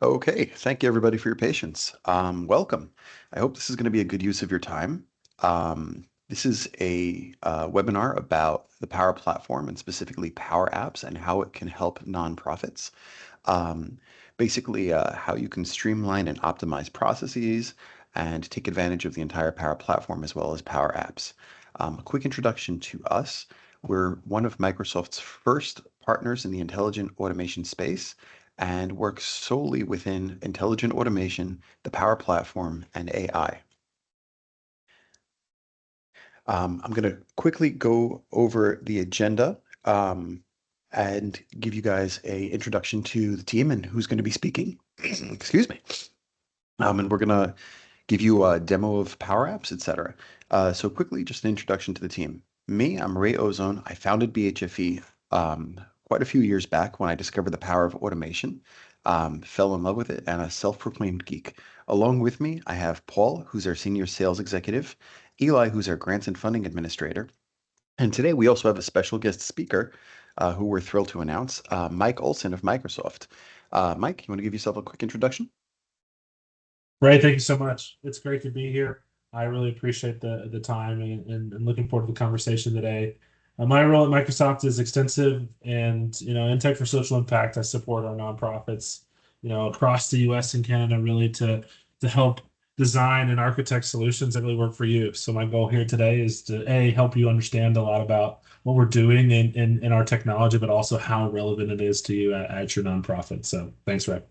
Okay, thank you everybody for your patience. Welcome. I hope this is going to be a good use of your time. This is a webinar about the Power Platform and specifically Power Apps and how it can help nonprofits. Um, Basically, how you can streamline and optimize processes and take advantage of the entire Power Platform as well as Power Apps. A quick introduction to us. We're one of Microsoft's first partners in the intelligent automation space and work solely within intelligent automation, the Power Platform, and AI. I'm going to quickly go over the agenda and give you guys a introduction to the team and who's going to be speaking. Excuse me. And we're going to give you a demo of Power Apps, etc. So quickly, just an introduction to the team. Me, I'm Ray Ozone. I founded BHFE quite a few years back when I discovered the power of automation, fell in love with it, and a self-proclaimed geek. Along with me, I have Paul, who's our senior sales executive, Eli, who's our grants and funding administrator, and today we also have a special guest speaker who we're thrilled to announce, Mike Olson of Microsoft. Mike, you want to give yourself a quick introduction? Ray, thank you so much. It's great to be here. I really appreciate the time and looking forward to the conversation today. My role at Microsoft is extensive, and in Tech for Social Impact, I support our nonprofits, across the U.S. and Canada, really to help design and architect solutions that really work for you. So my goal here today is to help you understand a lot about what we're doing in our technology, but also how relevant it is to you at your nonprofit. So thanks, Ray.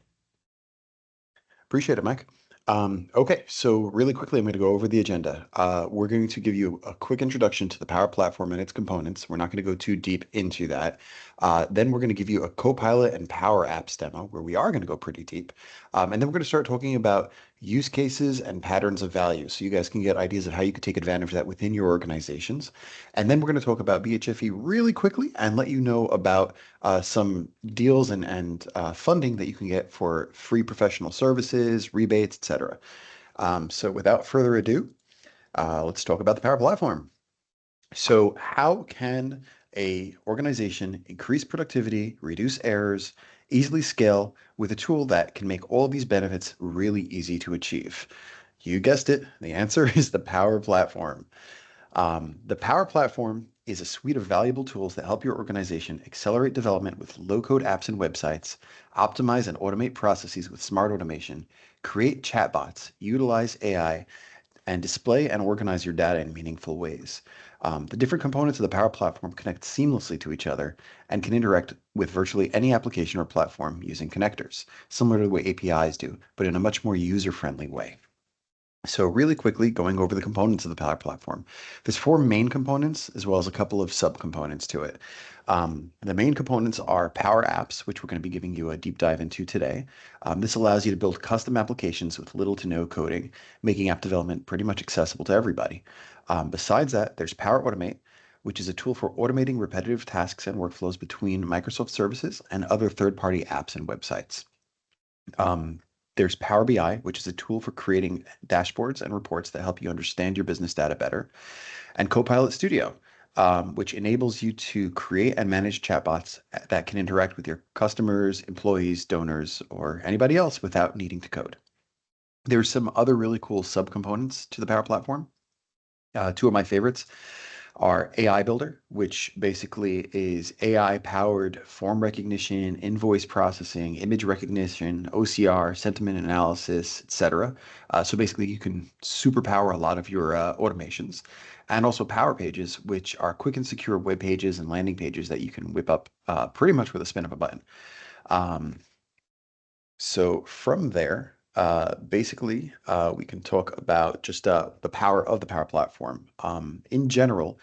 Appreciate it, Mike. Okay, so really quickly, I'm going to go over the agenda. We're going to give you a quick introduction to the Power Platform and its components. We're not going to go too deep into that. Then we're going to give you a Copilot and Power Apps demo where we are going to go pretty deep. And then we're going to start talking about use cases and patterns of value so you guys can get ideas of how you could take advantage of that within your organizations. And then we're going to talk about BHFE really quickly and let you know about some deals and funding that you can get for free professional services, rebates, etc. So without further ado, let's talk about the Power Platform. So how can a organization increase productivity, reduce errors, easily scale with a tool that can make all of these benefits really easy to achieve? You guessed it, the answer is the Power Platform. The Power Platform is a suite of valuable tools that help your organization accelerate development with low-code apps and websites, optimize and automate processes with smart automation, create chatbots, utilize AI, and display and organize your data in meaningful ways. The different components of the Power Platform connect seamlessly to each other and can interact with virtually any application or platform using connectors, similar to the way APIs do, but in a much more user-friendly way. So really quickly, going over the components of the Power Platform. There's four main components as well as a couple of subcomponents to it. The main components are Power Apps, which we're going to be giving you a deep dive into today. This allows you to build custom applications with little to no coding, making app development pretty much accessible to everybody. Besides that, there's Power Automate, which is a tool for automating repetitive tasks and workflows between Microsoft services and other third-party apps and websites. Um, there's Power BI, which is a tool for creating dashboards and reports that help you understand your business data better, and Copilot Studio, which enables you to create and manage chatbots that can interact with your customers, employees, donors, or anybody else without needing to code. There's some other really cool subcomponents to the Power Platform. Two of my favorites are AI Builder, which basically is AI-powered form recognition, invoice processing, image recognition, OCR, sentiment analysis, etc. So basically, you can superpower a lot of your automations. And also Power Pages, which are quick and secure web pages and landing pages that you can whip up pretty much with a spin of a button. Um, so from there, basically, we can talk about just the power of the Power Platform. In general,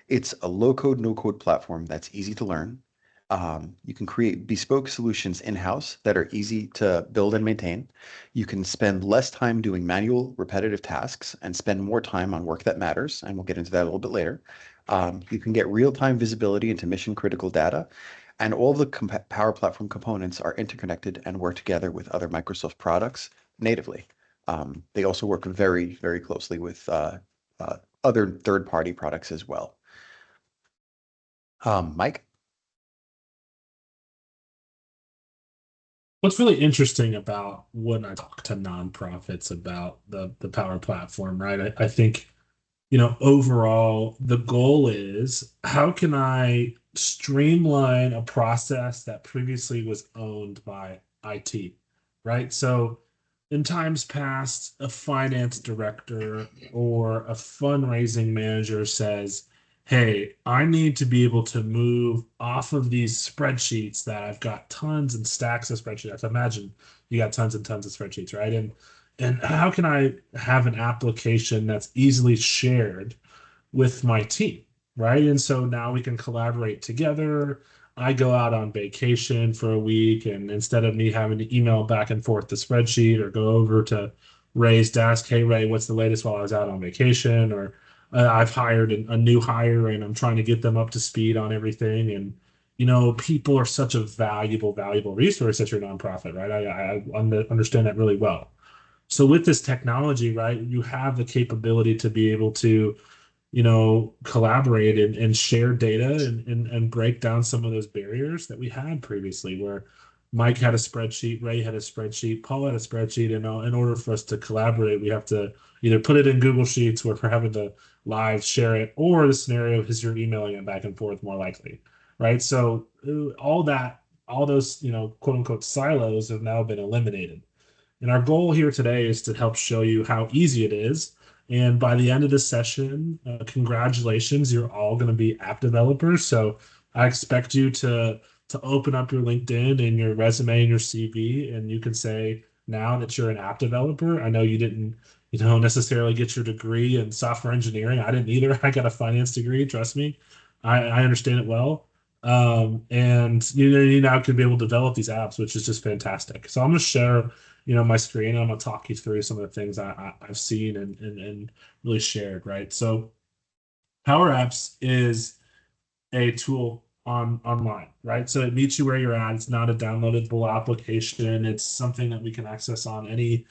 it's a low-code, no-code platform that's easy to learn. You can create bespoke solutions in-house that are easy to build and maintain. You can spend less time doing manual, repetitive tasks and spend more time on work that matters, and we'll get into that a little bit later. You can get real-time visibility into mission-critical data, and all the Power Platform components are interconnected and work together with other Microsoft products natively. They also work very, very closely with other third-party products as well. Mike? What's really interesting about when I talk to nonprofits about the Power Platform, right? I think, overall, the goal is how can I streamline a process that previously was owned by IT, right? So, in times past, a finance director or a fundraising manager says, hey, I need to be able to move off of these spreadsheets that I've got tons and stacks of spreadsheets. I imagine you got tons and tons of spreadsheets, right? And how can I have an application that's easily shared with my team, right? And so now we can collaborate together. I go out on vacation for a week, and instead of me having to email back and forth the spreadsheet or go over to Ray's desk, hey, Ray, what's the latest while I was out on vacation? Or I've hired a new hire and I'm trying to get them up to speed on everything. And, people are such a valuable, valuable resource at your nonprofit, right? I understand that really well. So with this technology, right, you have the capability to be able to collaborate and share data and break down some of those barriers that we had previously, where Mike had a spreadsheet, Ray had a spreadsheet, Paul had a spreadsheet, and in order for us to collaborate, we have to either put it in Google Sheets where we're having to live share it, or the scenario is you're emailing it back and forth more likely, right? So all those, quote unquote silos have now been eliminated. And our goal here today is to help show you how easy it is. And by the end of this session, congratulations, you're all going to be app developers. So I expect you to open up your LinkedIn and your resume and your CV, and you can say now that you're an app developer. I know you didn't, necessarily get your degree in software engineering. I didn't either. I got a finance degree. Trust me, I understand it well. And you now can be able to develop these apps, which is just fantastic. So I'm going to share my screen. And I'm gonna talk you through some of the things I've seen and really shared, right? So Power Apps is a tool online, right? So it meets you where you're at. It's not a downloadable application. It's something that we can access on any,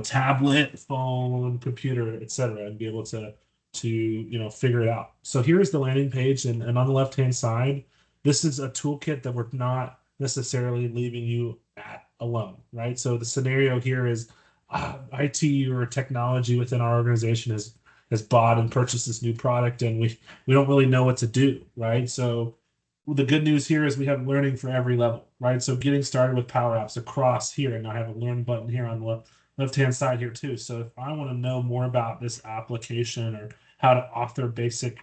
tablet, phone, computer, etc., and be able to figure it out. So here's the landing page, and on the left-hand side, this is a toolkit that we're not necessarily leaving you at alone, right? So the scenario here is IT or technology within our organization has bought and purchased this new product, and we don't really know what to do, right? So the good news here is we have learning for every level, right? So getting started with Power Apps across here, and I have a learn button here on the left-hand side here too. So if I want to know more about this application or how to author basic,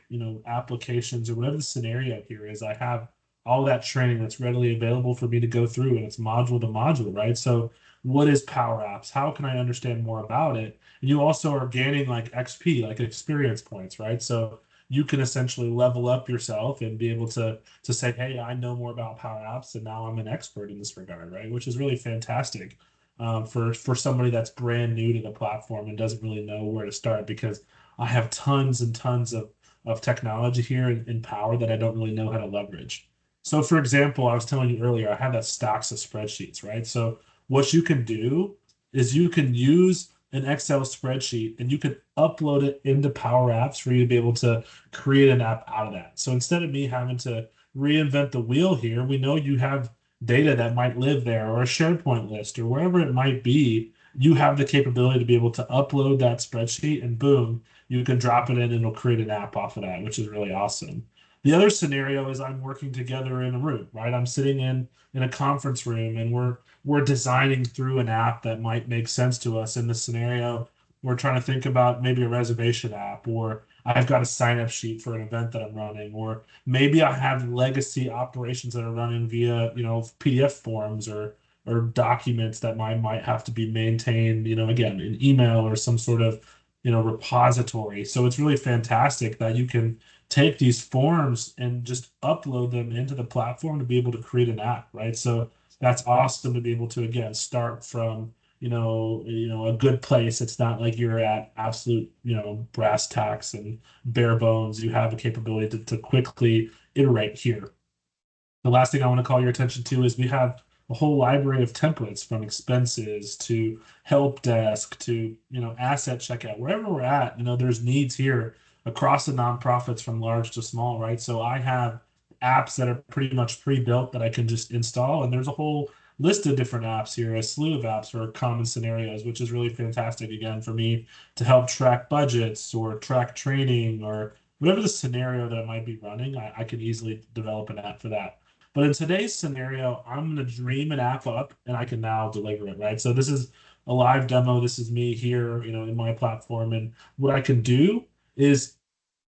applications or whatever the scenario here is, I have all that training that's readily available for me to go through, and it's module to module, right? So what is Power Apps? How can I understand more about it? And you also are gaining like XP, like experience points, right? So you can essentially level up yourself and be able to say, hey, I know more about Power Apps, and now I'm an expert in this regard, right? Which is really fantastic for somebody that's brand new to the platform and doesn't really know where to start, because I have tons and tons of technology here in Power that I don't really know how to leverage. So, for example, I was telling you earlier, I have that stocks of spreadsheets, right? So, what you can do is you can use an Excel spreadsheet and you can upload it into Power Apps for you to be able to create an app out of that. So instead of me having to reinvent the wheel here, we know you have data that might live there or a SharePoint list or wherever it might be. You have the capability to be able to upload that spreadsheet and boom, you can drop it in and it'll create an app off of that, which is really awesome. The other scenario is I'm working together in a room, right? I'm sitting in a conference room and we're designing through an app that might make sense to us. In this scenario, we're trying to think about maybe a reservation app, or I've got a sign up sheet for an event that I'm running, or maybe I have legacy operations that are running via, PDF forms or documents that might have to be maintained, again, in email or some sort of, repository. So it's really fantastic that you can take these forms and just upload them into the platform to be able to create an app, right? So that's awesome to be able to again start from a good place. It's not like you're at absolute brass tacks and bare bones. You have the capability to quickly iterate here. The last thing I want to call your attention to is we have a whole library of templates, from expenses to help desk to asset checkout. Wherever we're at, there's needs here across the nonprofits from large to small, right? So I have apps that are pretty much pre-built that I can just install, and there's a whole list of different apps here, a slew of apps for common scenarios, which is really fantastic again for me to help track budgets or track training or whatever the scenario that I might be running. I can easily develop an app for that. But in today's scenario, I'm going to dream an app up and I can now deliver it, right? So this is a live demo. This is me here, in my platform. And what I can do is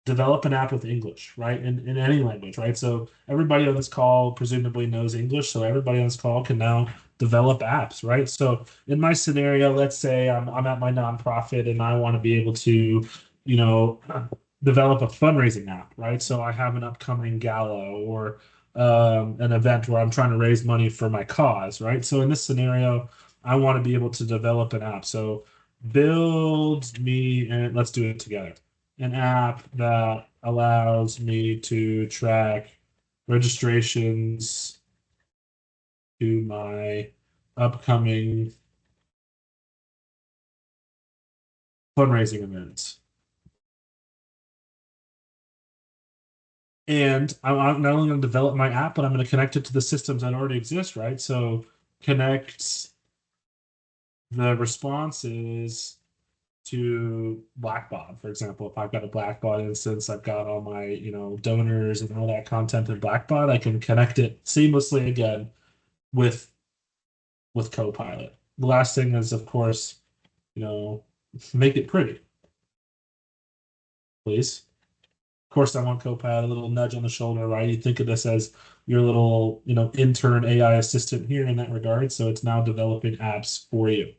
develop an app with English, right? In any language, right? So everybody on this call presumably knows English. So everybody on this call can now develop apps, right? So in my scenario, let's say I'm at my nonprofit and I want to be able to, you know, develop a fundraising app, right? So I have an upcoming gala or an event where I'm trying to raise money for my cause, right? So in this scenario, I want to be able to develop an app. So build me, and let's do it together, an app that allows me to track registrations to my upcoming fundraising events. And I'm not only going to develop my app, but I'm going to connect it to the systems that already exist, right? So connect the responses to Blackbaud, for example. If I've got a Blackbaud instance, I've got all my, donors and all that content in Blackbaud, I can connect it seamlessly again with Copilot. The last thing is, of course, you know, make it pretty, please. Of course, I want Copilot, a little nudge on the shoulder, right? You think of this as your little, intern AI assistant here in that regard. So it's now developing apps for you.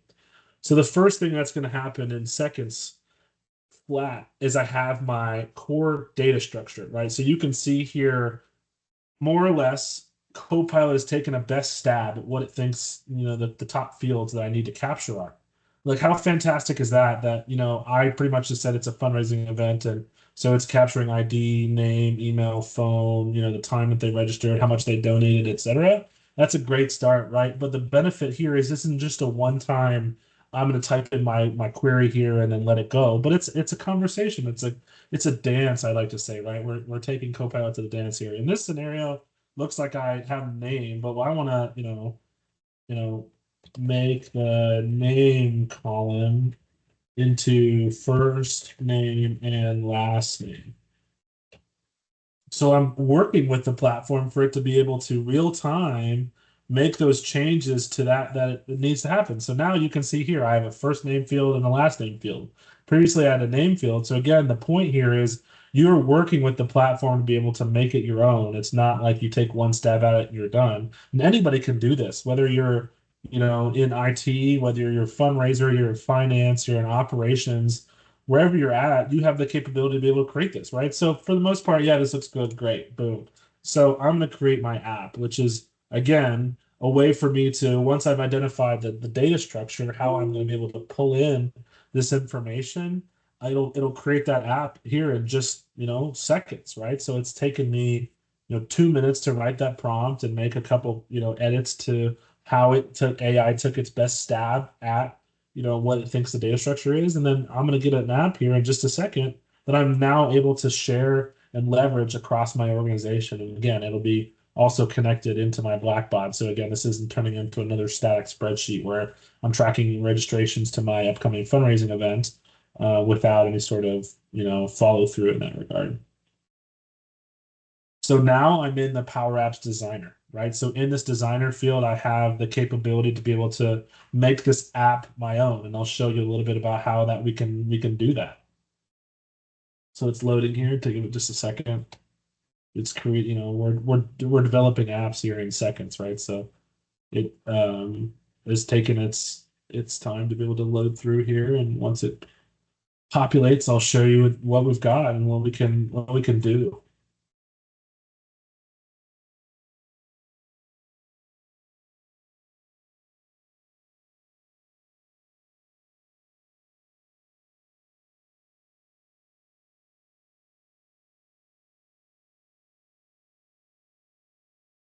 So the first thing that's going to happen in seconds flat is I have my core data structure, right? So you can see here more or less, Copilot has taken a best stab at what it thinks, the top fields that I need to capture are. Like, how fantastic is that? That, I pretty much just said it's a fundraising event. And so it's capturing ID, name, email, phone, the time that they registered, how much they donated, etc. That's a great start, right? But the benefit here is this isn't just a one-time, I'm going to type in my query here and then let it go. But it's a conversation. It's a dance, I like to say, right? We're taking Copilot to the dance here. In this scenario, looks like I have a name, but I want to, you know, make the name column into first name and last name. So I'm working with the platform for it to be able to real time make those changes to that it needs to happen. So now you can see here I have a first name field and a last name field. Previously I had a name field. So again, the point here is you're working with the platform to be able to make it your own. It's not like you take one stab at it and you're done. And anybody can do this, whether you're, in IT, whether you're a fundraiser, you're in finance, you're in operations, wherever you're at, you have the capability to be able to create this, right? So for the most part, yeah, this looks good, great, boom. So I'm going to create my app, which is again a way for me to, once I've identified the data structure, how I'm going to be able to pull in this information, it'll create that app here in just seconds, right? So it's taken me 2 minutes to write that prompt and make a couple edits to how it took AI took its best stab at what it thinks the data structure is. And then I'm going to get an app here in just a second that I'm now able to share and leverage across my organization. And again, it'll be also connected into my Blackbaud. So again, this isn't turning into another static spreadsheet where I'm tracking registrations to my upcoming fundraising event without any sort of, follow through in that regard. So now I'm in the Power Apps Designer, right? So in this designer field, I have the capability to be able to make this app my own, and I'll show you a little bit about how that we can do that. So it's loading here. Take it just a second. It's create, we're developing apps here in seconds, right? So it is taking its time to be able to load through here, and once it populates, I'll show you what we've got and what we can do.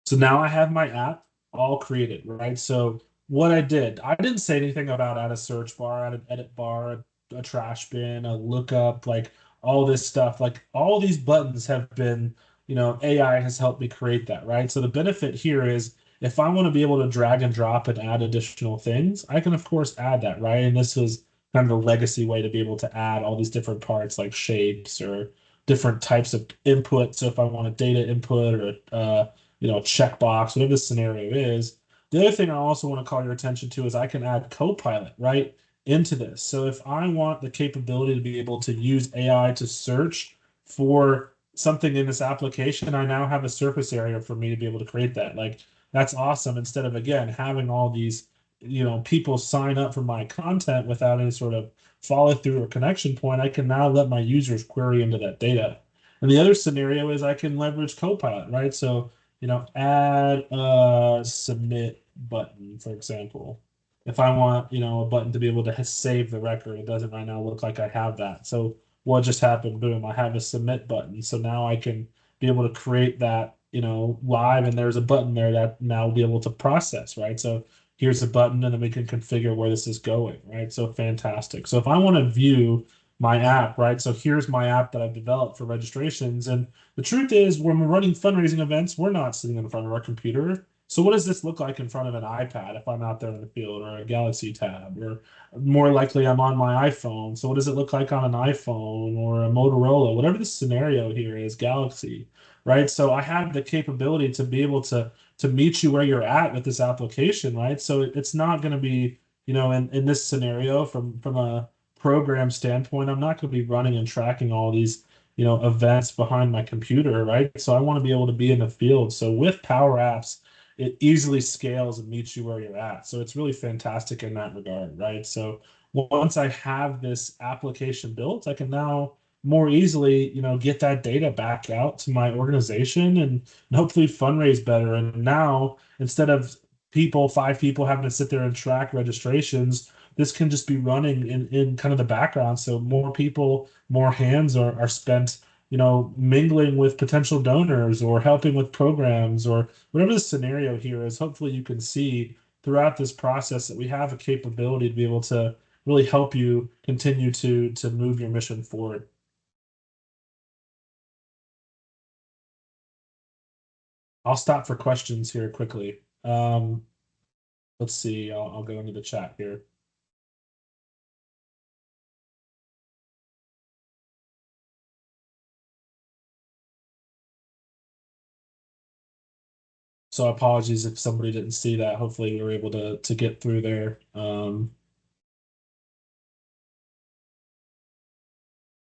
So now I have my app all created, right? So what I didn't say anything about add a search bar, add an edit bar, a trash bin, a lookup, like all this stuff. Like all these buttons have been, AI has helped me create that, right? So the benefit here is if I want to be able to drag and drop and add additional things, I can of course add that, right? And this was kind of a legacy way to be able to add all these different parts like shapes or different types of input. So if I want a data input or a checkbox, whatever the scenario is. The other thing I also want to call your attention to is I can add Copilot, right, into this. So if I want the capability to be able to use AI to search for something in this application, I now have a surface area for me to be able to create that. Like that's awesome. Instead of again having all these, people sign up for my content without any sort of follow through or connection point, I can now let my users query into that data. And the other scenario is I can leverage Copilot, right? So, add a submit button, for example. If I want, a button to be able to save the record, it doesn't right now look like I have that. So what just happened? Boom, I have a submit button. So now I can be able to create that, live, and there's a button there that now will be able to process, right? So here's a button, and then we can configure where this is going, right? So fantastic. So if I want to view my app, right? So here's my app that I've developed for registrations. And the truth is, when we're running fundraising events, we're not sitting in front of our computer. So what does this look like in front of an iPad if I'm out there in the field, or a Galaxy Tab, or more likely I'm on my iPhone? So what does it look like on an iPhone or a Motorola, whatever the scenario here is, Galaxy, right? So I have the capability to be able to meet you where you're at with this application, right? So it's not going to be, in this scenario from a program standpoint, I'm not going to be running and tracking all these, events behind my computer, right? So I want to be able to be in the field. So with Power Apps, it easily scales and meets you where you're at. So it's really fantastic in that regard, right? So once I have this application built, I can now more easily, get that data back out to my organization and hopefully fundraise better. And now instead of 5 people having to sit there and track registrations, this can just be running in kind of the background. So more people, more hands are spent, mingling with potential donors or helping with programs or whatever the scenario here is. Hopefully you can see throughout this process that we have a capability to be able to really help you continue to move your mission forward. I'll stop for questions here quickly. Let's see. I'll go into the chat here. So apologies if somebody didn't see that. Hopefully we were able to get through there.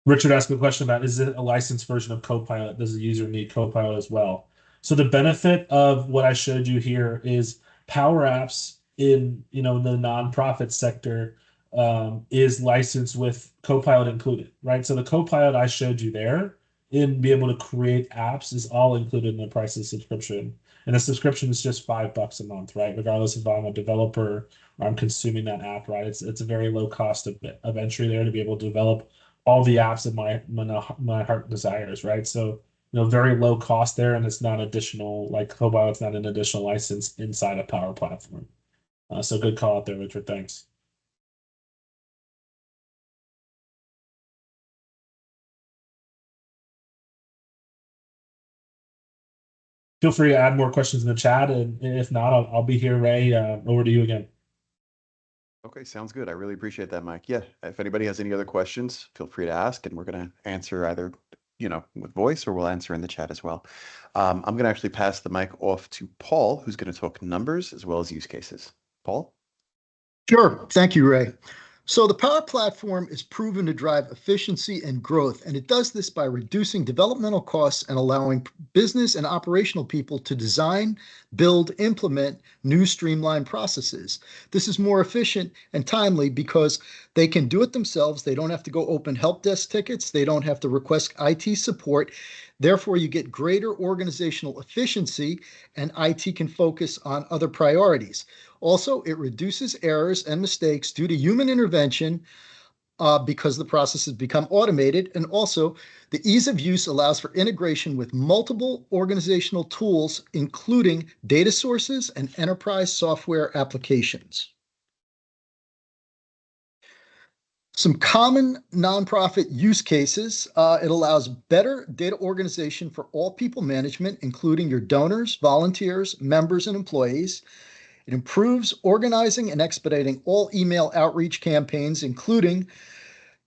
Richard asked me a question about, is it a licensed version of Copilot? Does the user need Copilot as well? So the benefit of what I showed you here is Power Apps in the nonprofit sector is licensed with Copilot included, right? So the Copilot I showed you there in be able to create apps is all included in the price of the subscription. And the subscription is just $5 a month, right? Regardless if I'm a developer or I'm consuming that app, right? It's a very low cost of entry there to be able to develop all the apps that my heart desires, right? So very low cost there, and it's not additional, like Copilot's not an additional license inside a Power Platform. So good call out there, Richard. Thanks. Feel free to add more questions in the chat, and if not, I'll be here, Ray. Over to you again. Okay, sounds good. I really appreciate that, Mike. Yeah, if anybody has any other questions, feel free to ask, and we're going to answer either, with voice, or we'll answer in the chat as well. I'm going to actually pass the mic off to Paul, who's going to talk numbers as well as use cases. Paul? Sure. Thank you, Ray. So the Power Platform is proven to drive efficiency and growth, and it does this by reducing developmental costs and allowing business and operational people to design, build, implement new streamlined processes. This is more efficient and timely because they can do it themselves. They don't have to go open help desk tickets. They don't have to request IT support. Therefore, you get greater organizational efficiency, and IT can focus on other priorities. Also, it reduces errors and mistakes due to human intervention because the process has become automated. And also, the ease of use allows for integration with multiple organizational tools, including data sources and enterprise software applications. Some common nonprofit use cases. It allows better data organization for all people management, including your donors, volunteers, members, and employees. It improves organizing and expediting all email outreach campaigns, including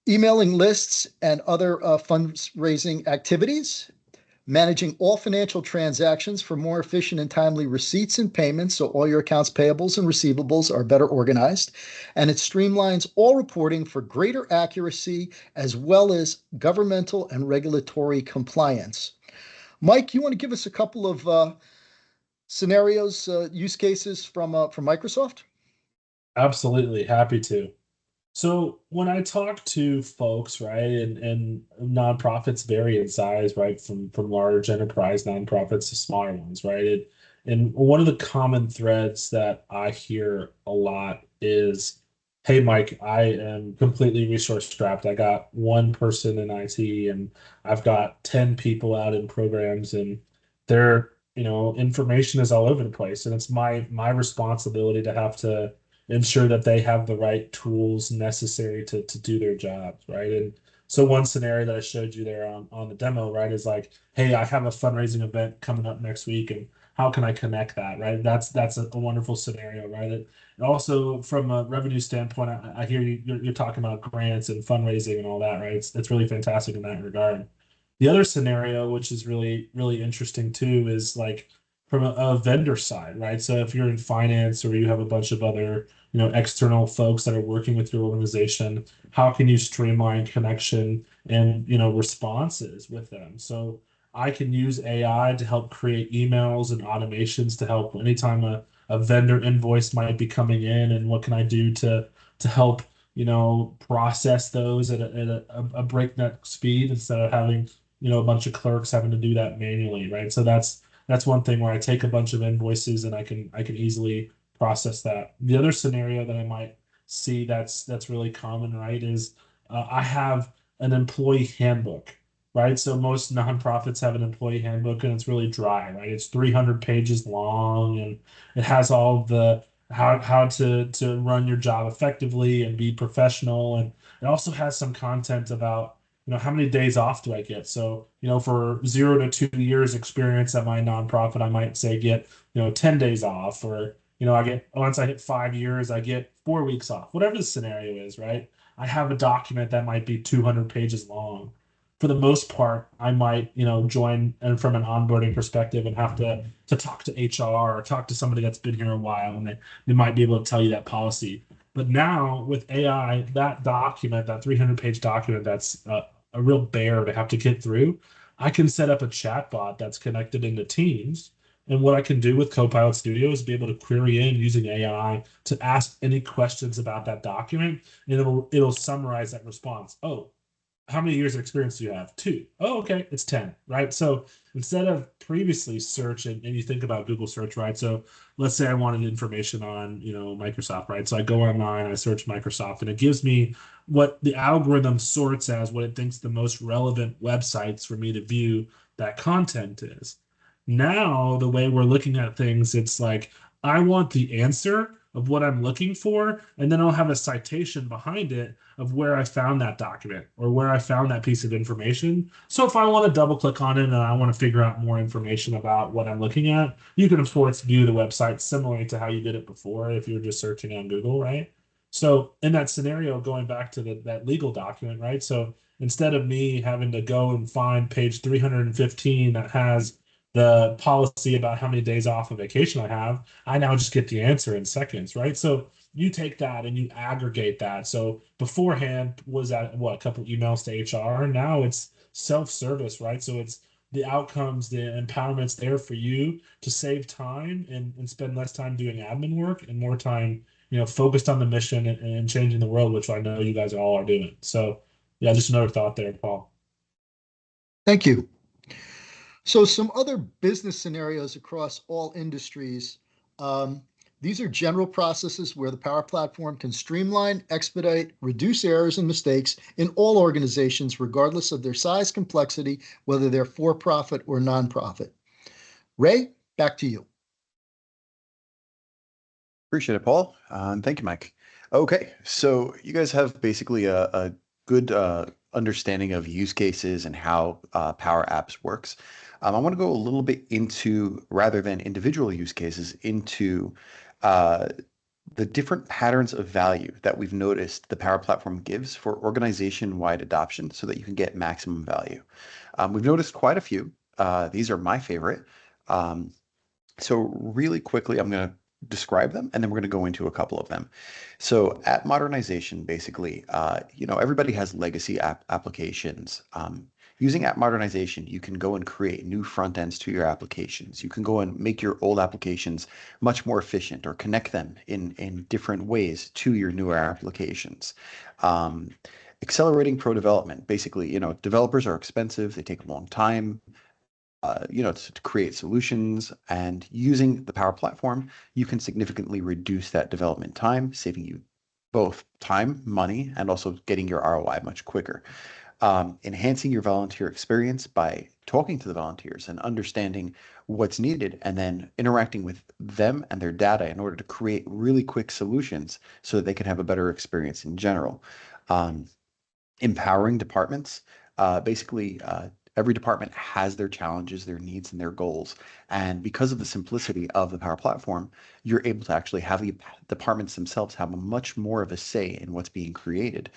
emailing lists and other fundraising activities, managing all financial transactions for more efficient and timely receipts and payments, so all your accounts payables and receivables are better organized. And it streamlines all reporting for greater accuracy as well as governmental and regulatory compliance. Mike, you want to give us a couple of scenarios, use cases from Microsoft? Absolutely, happy to. So when I talk to folks, right, and nonprofits vary in size, right, from large enterprise nonprofits to smaller ones, right? And one of the common threads that I hear a lot is, "Hey, Mike, I am completely resource strapped. I got one person in IT, and I've got 10 people out in programs, and their, information is all over the place, and it's my responsibility to have to ensure that they have the right tools necessary to do their jobs, right?" And so one scenario that I showed you there on the demo, right, is like, "Hey, I have a fundraising event coming up next week, and how can I connect that?" Right? That's a wonderful scenario, right? And also from a revenue standpoint, I hear you're talking about grants and fundraising and all that, right? It's really fantastic in that regard. The other scenario, which is really, really interesting too, is like from a vendor side, right? So if you're in finance or you have a bunch of other, external folks that are working with your organization, how can you streamline connection and, responses with them? So I can use AI to help create emails and automations to help anytime a vendor invoice might be coming in, and what can I do to help, process those at a breakneck speed instead of having, a bunch of clerks having to do that manually, right? So that's one thing where I take a bunch of invoices and I can easily process that. The other scenario that I might see that's really common, right, is I have an employee handbook, right? So most nonprofits have an employee handbook, and it's really dry, right? It's 300 pages long, and it has all the how to run your job effectively and be professional, and it also has some content about, how many days off do I get? So, for 0 to 2 years experience at my nonprofit, I might say get, 10 days off, or, I get, once I hit 5 years, I get 4 weeks off, whatever the scenario is, right? I have a document that might be 200 pages long. For the most part, I might, join and from an onboarding perspective and have to talk to HR or talk to somebody that's been here a while, and they might be able to tell you that policy. But now with AI, that document, that 300-page document, that's a real bear to have to get through. I can set up a chatbot that's connected into Teams. And what I can do with Copilot Studio is be able to query in using AI to ask any questions about that document, and it'll summarize that response. "Oh, how many years of experience do you have?" "2." "Oh, okay, it's 10," right? So instead of previously search, and you think about Google search, right? So let's say I wanted information on, Microsoft, right? So I go online, I search Microsoft, and it gives me what the algorithm sorts as what it thinks the most relevant websites for me to view that content is. Now, the way we're looking at things, it's like, I want the answer of what I'm looking for, and then I'll have a citation behind it of where I found that document or where I found that piece of information. So if I want to double click on it and I want to figure out more information about what I'm looking at, you can of course view the website similarly to how you did it before if you were just searching on Google, right? So in that scenario, going back to that legal document, right? So instead of me having to go and find page 315 that has the policy about how many days off of vacation I have, I now just get the answer in seconds, right? So you take that and you aggregate that. So beforehand was that what, a couple emails to HR? Now it's self-service, right? So it's the outcomes, the empowerment's there for you to save time and spend less time doing admin work and more time, focused on the mission and changing the world, which I know you guys all are doing. So yeah, just another thought there, Paul. Thank you. So some other business scenarios across all industries. Um, these are general processes where the Power Platform can streamline, expedite, reduce errors and mistakes in all organizations, regardless of their size, complexity, whether they're for-profit or nonprofit. Ray, back to you. Appreciate it, Paul. And thank you, Mike. Okay, so you guys have basically a good understanding of use cases and how Power Apps works. I want to go a little bit into, rather than individual use cases, into uh, the different patterns of value that we've noticed the Power Platform gives for organization-wide adoption so that you can get maximum value. We've noticed quite a few. These are my favorite. Um, so really quickly, I'm going to describe them, and then we're going to go into a couple of them. So app modernization, basically, everybody has legacy applications. Using app modernization, you can go and create new front ends to your applications. You can go and make your old applications much more efficient or connect them in different ways to your newer applications. Um, Accelerating pro development, basically, developers are expensive, they take a long time, to create solutions. And using the Power Platform, you can significantly reduce that development time, saving you both time, money, and also getting your ROI much quicker. Enhancing your volunteer experience by talking to the volunteers and understanding what's needed, and then interacting with them and their data in order to create really quick solutions so that they can have a better experience in general. Um, Empowering departments. Basically, every department has their challenges, their needs, and their goals. And because of the simplicity of the Power Platform, you're able to actually have the departments themselves have a much more of a say in what's being created,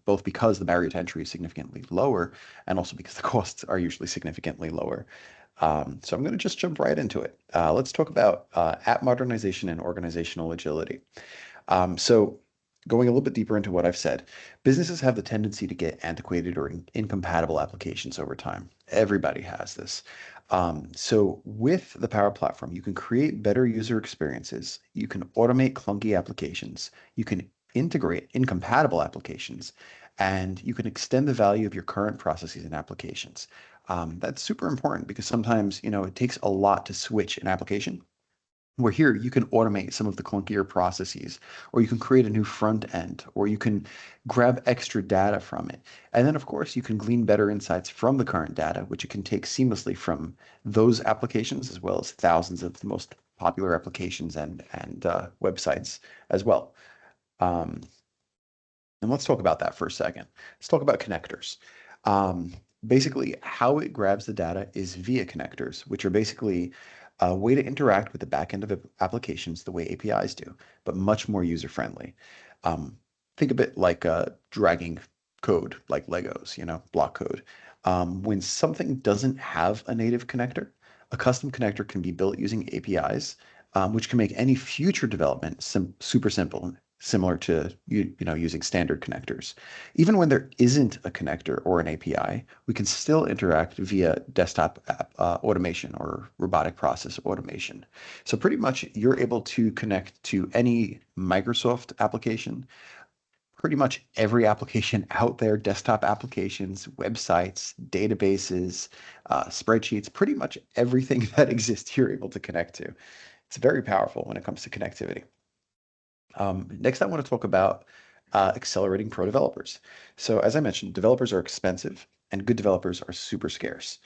both because the barrier to entry is significantly lower and also because the costs are usually significantly lower. So I'm going to just jump right into it. Let's talk about app modernization and organizational agility. So going a little bit deeper into what I've said, businesses have the tendency to get antiquated or incompatible applications over time. Everybody has this. So with the Power Platform, you can create better user experiences. You can automate clunky applications. You can integrate incompatible applications, and you can extend the value of your current processes and applications. That's super important because sometimes, it takes a lot to switch an application, where here you can automate some of the clunkier processes, or you can create a new front end, or you can grab extra data from it. And then, of course, you can glean better insights from the current data, which you can take seamlessly from those applications, as well as thousands of the most popular applications and websites as well. Um, and let's talk about that for a second. Let's talk about connectors. Um, Basically, how it grabs the data is via connectors, which are basically a way to interact with the back end of applications the way APIs do, but much more user-friendly. Think of it like dragging code, like Legos, block code. When something doesn't have a native connector, a custom connector can be built using APIs, which can make any future development super simple, similar to using standard connectors. Even when there isn't a connector or an API, we can still interact via desktop app automation or robotic process automation. So pretty much you're able to connect to any Microsoft application, pretty much every application out there, desktop applications, websites, databases, spreadsheets, pretty much everything that exists, you're able to connect to. It's very powerful when it comes to connectivity. Next, I want to talk about accelerating pro developers. So as I mentioned, developers are expensive and good developers are super scarce.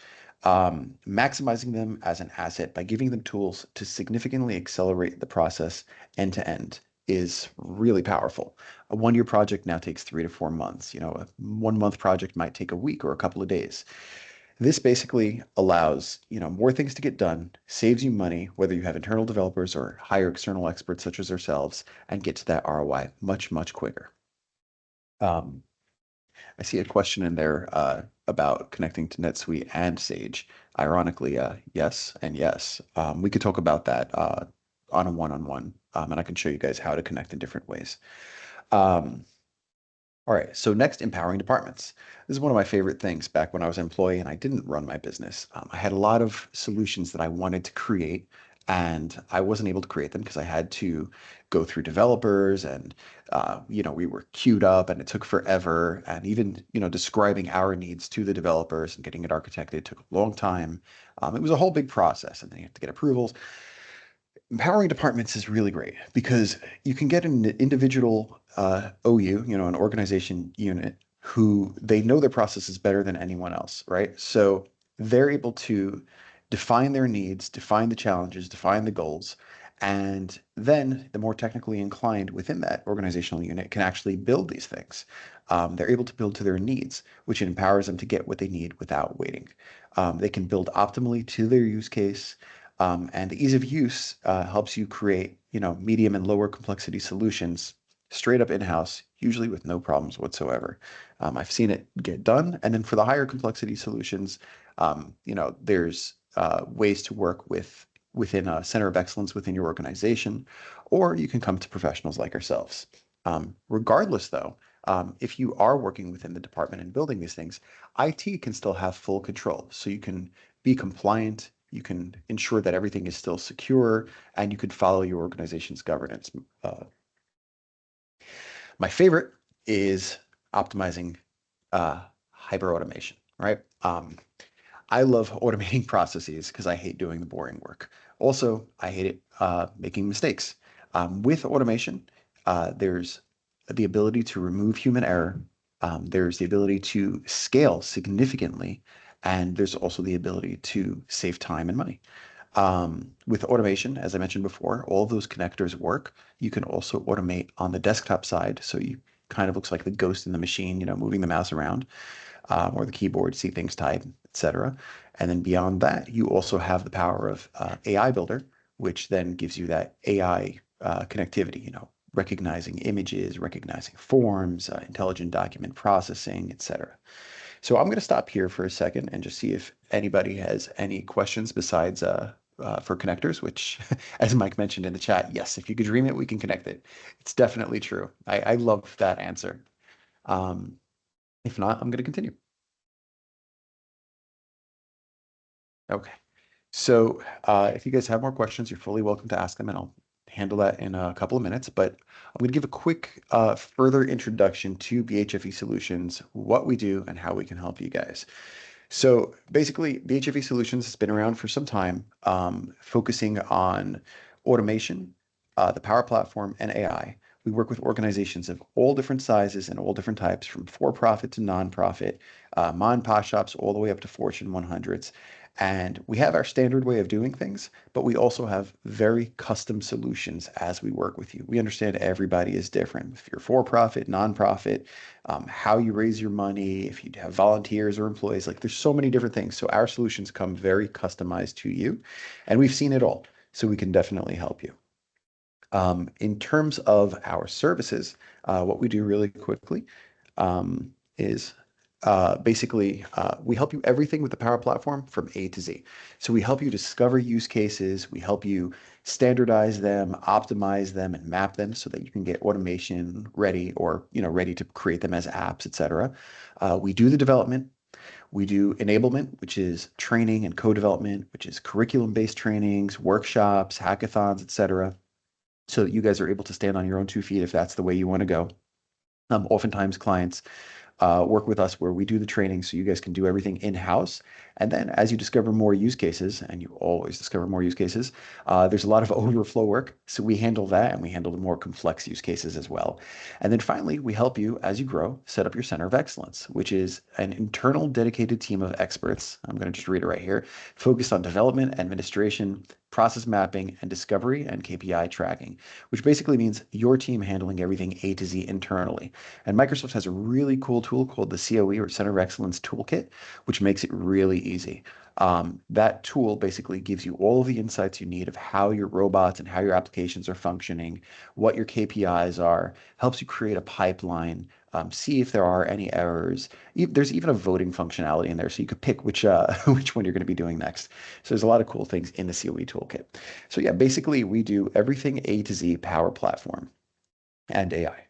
Maximizing them as an asset by giving them tools to significantly accelerate the process end to end is really powerful. A one-year project now takes 3 to 4 months. A 1 month project might take a week or a couple of days. This basically allows, more things to get done, saves you money, whether you have internal developers or hire external experts such as ourselves, and get to that ROI much, much quicker. Um, I see a question in there about connecting to NetSuite and Sage. Ironically, yes and yes. We could talk about that on a one-on-one, and I can show you guys how to connect in different ways. Um, all right, so next, empowering departments. This is one of my favorite things back when I was an employee and I didn't run my business. I had a lot of solutions that I wanted to create, and I wasn't able to create them because I had to go through developers, and we were queued up and it took forever. And even describing our needs to the developers and getting it architected took a long time. It was a whole big process, and then you have to get approvals. Empowering departments is really great because you can get an individual OU, an organization unit, who they know their processes better than anyone else, right? So they're able to define their needs, define the challenges, define the goals, And then the more technically inclined within that organizational unit can actually build these things. They're able to build to their needs, which empowers them to get what they need without waiting. They can build optimally to their use case, and the ease of use helps you create, medium and lower complexity solutions straight up in-house, usually with no problems whatsoever. I've seen it get done. And then for the higher complexity solutions, there's ways to work within a center of excellence within your organization, or you can come to professionals like ourselves. Regardless, though, if you are working within the department and building these things, IT can still have full control. So you can be compliant, you can ensure that everything is still secure, and you could follow your organization's governance. My favorite is optimizing hyper automation, right? I love automating processes because I hate doing the boring work. Also, I hate it making mistakes. With automation, there's the ability to remove human error. There's the ability to scale significantly, and there's also the ability to save time and money. With automation, as I mentioned before, all of those connectors work. You can also automate on the desktop side, so you kind of looks like the ghost in the machine, moving the mouse around or the keyboard, see things type, etc. And then beyond that, you also have the power of AI Builder, which then gives you that AI connectivity, recognizing images, recognizing forms, intelligent document processing, etc. So I'm going to stop here for a second and just see if anybody has any questions besides for connectors, which, as Mike mentioned in the chat, yes, if you could dream it, we can connect it. It's definitely true. I love that answer. If not, I'm going to continue. Okay. So if you guys have more questions, you're fully welcome to ask them, and I'll handle that in a couple of minutes. But I'm going to give a quick further introduction to BHFE Solutions, what we do, and how we can help you guys. So basically, BHFE Solutions has been around for some time, focusing on automation, the Power Platform, and AI. We work with organizations of all different sizes and all different types, from for-profit to nonprofit, mom and pop shops, all the way up to Fortune 100s. And we have our standard way of doing things, but we also have very custom solutions as we work with you. We understand everybody is different. If you're for-profit, nonprofit, how you raise your money, if you have volunteers or employees, like there's so many different things. So our solutions come very customized to you, and we've seen it all. So we can definitely help you. In terms of our services, what we do really quickly is basically we help you everything with the Power Platform from A to Z. So we help you discover use cases, we help you standardize them, optimize them, and map them so that you can get automation ready, or ready to create them as apps, etc. We do the development. We do enablement, which is training and co-development, which is curriculum-based trainings, workshops, hackathons, etc., so that you guys are able to stand on your own 2 feet if that's the way you want to go. Oftentimes clients work with us where we do the training so you guys can do everything in-house. And then as you discover more use cases, and you always discover more use cases, there's a lot of overflow work. So we handle that, and we handle the more complex use cases as well. And then finally, we help you as you grow, set up your center of excellence, which is an internal dedicated team of experts. I'm going to just read it right here, focused on development, administration, process mapping, and discovery and KPI tracking, which basically means your team handling everything A to Z internally. And Microsoft has a really cool tool called the COE, or Center of Excellence Toolkit, which makes it really easy. That tool basically gives you all of the insights you need of how your robots and how your applications are functioning, what your KPIs are, helps you create a pipeline, see if there are any errors. There's even a voting functionality in there, so you could pick which which one you're going to be doing next. So there's a lot of cool things in the COE toolkit. So yeah, basically we do everything A to Z Power Platform and AI.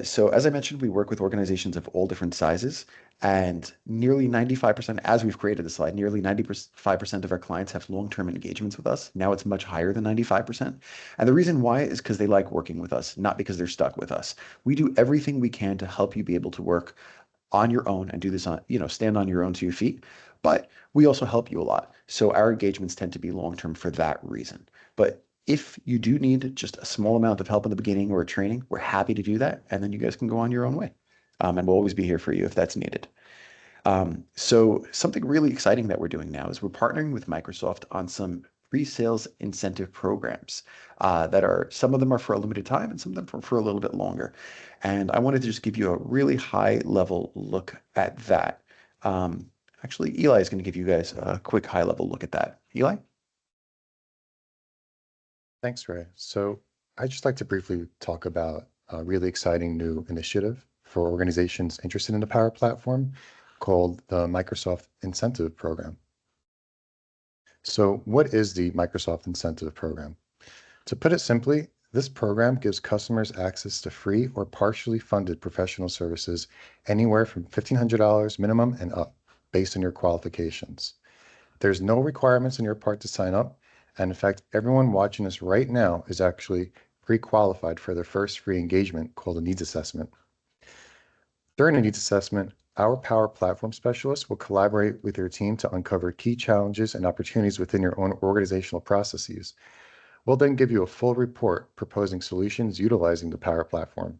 So as I mentioned, we work with organizations of all different sizes, and nearly 95%, as we've created the slide, nearly 95% of our clients have long-term engagements with us. Now it's much higher than 95%. And the reason why is because they like working with us, not because they're stuck with us. We do everything we can to help you be able to work on your own and do this on, stand on your own 2 feet. But we also help you a lot. So our engagements tend to be long-term for that reason. But if you do need just a small amount of help in the beginning or a training, we're happy to do that. And then you guys can go on your own way. And we'll always be here for you if that's needed. So something really exciting that we're doing now is we're partnering with Microsoft on some pre-sales incentive programs that are, some of them are for a limited time and some of them for a little bit longer. And I wanted to just give you a really high level look at that. Actually, Eli is going to give you guys a quick high level look at that. Eli? Thanks, Ray. So I'd just like to briefly talk about a really exciting new initiative for organizations interested in the Power Platform called the Microsoft Incentive Program. So what is the Microsoft Incentive Program? To put it simply, this program gives customers access to free or partially funded professional services anywhere from $1,500 minimum and up, based on your qualifications. There's no requirements on your part to sign up. And in fact, everyone watching this right now is actually pre-qualified for their first free engagement called a needs assessment. During a needs assessment, our Power Platform specialists will collaborate with your team to uncover key challenges and opportunities within your own organizational processes. We'll then give you a full report proposing solutions utilizing the Power Platform.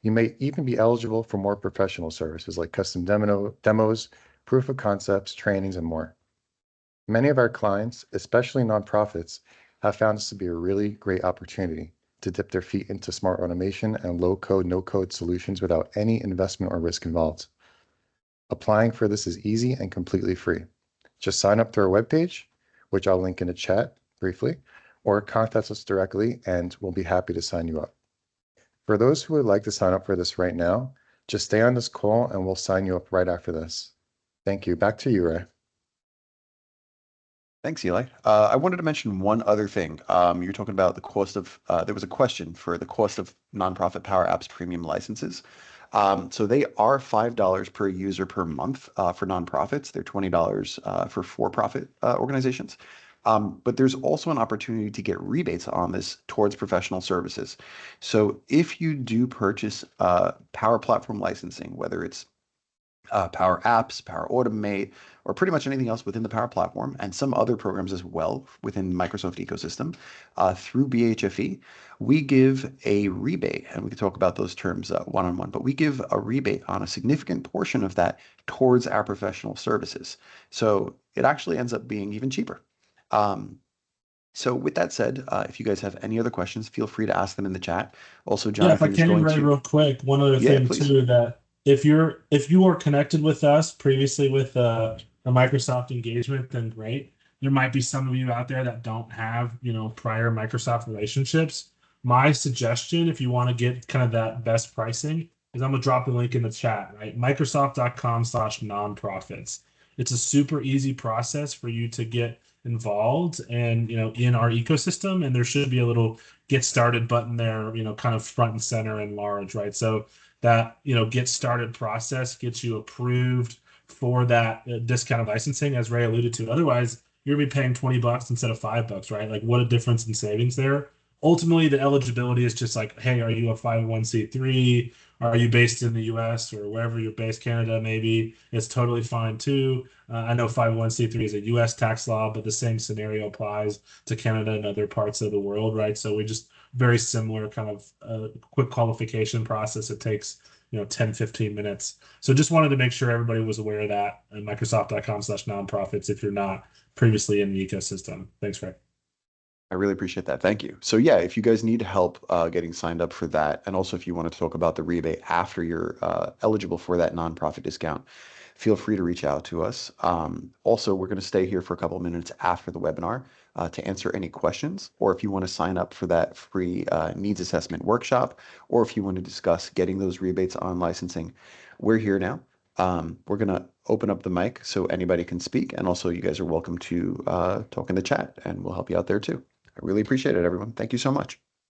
You may even be eligible for more professional services like custom demos, proof of concepts, trainings, and more. Many of our clients, especially nonprofits, have found this to be a really great opportunity to dip their feet into smart automation and low-code, no-code solutions without any investment or risk involved. Applying for this is easy and completely free. Just sign up through our webpage, which I'll link in the chat briefly, or contact us directly and we'll be happy to sign you up. For those who would like to sign up for this right now, just stay on this call and we'll sign you up right after this. Thank you. Back to you, Ray. Thanks, Eli. I wanted to mention one other thing. You're talking about the cost of, there was a question for the cost of nonprofit Power Apps premium licenses. So they are $5 per user per month for nonprofits. They're $20 for profit organizations. But there's also an opportunity to get rebates on this towards professional services. So if you do purchase Power Platform licensing, whether it's Power Apps, Power Automate, or pretty much anything else within the Power Platform, and some other programs as well within the Microsoft ecosystem, through BHFE, we give a rebate, and we can talk about those terms one-on-one, but we give a rebate on a significant portion of that towards our professional services. So it actually ends up being even cheaper. So with that said, if you guys have any other questions, feel free to ask them in the chat. Also, Yeah, if I Jonathan is can, going Ray, to... real quick, one other Yeah, thing please. too, that if you are connected with us previously with a Microsoft engagement, then great. There might be some of you out there that don't have, prior Microsoft relationships. My suggestion, if you want to get kind of that best pricing, is I'm gonna drop the link in the chat, right? Microsoft.com/nonprofits. It's a super easy process for you to get involved and in our ecosystem, and there should be a little get started button there, kind of front and center and large, right? So that get started process gets you approved for that discounted licensing, as Ray alluded to. Otherwise, you're gonna be paying $20 instead of $5, right? Like, what a difference in savings there. Ultimately, the eligibility is just like, hey, are you a 501c3? Are you based in the US or wherever you're based, Canada maybe? It's totally fine too. I know 501c3 is a US tax law, but the same scenario applies to Canada and other parts of the world, right? So we just very similar kind of quick qualification process. It takes 10, 15 minutes. So just wanted to make sure everybody was aware of that at Microsoft.com/nonprofits if you're not previously in the ecosystem. Thanks, Ray. I really appreciate that. Thank you. So yeah, if you guys need help getting signed up for that, and also if you want to talk about the rebate after you're eligible for that nonprofit discount, feel free to reach out to us. Also, we're going to stay here for a couple of minutes after the webinar to answer any questions, or if you want to sign up for that free needs assessment workshop, or if you want to discuss getting those rebates on licensing, we're here now. We're going to open up the mic so anybody can speak, and also you guys are welcome to talk in the chat, and we'll help you out there too. I really appreciate it, everyone. Thank you so much.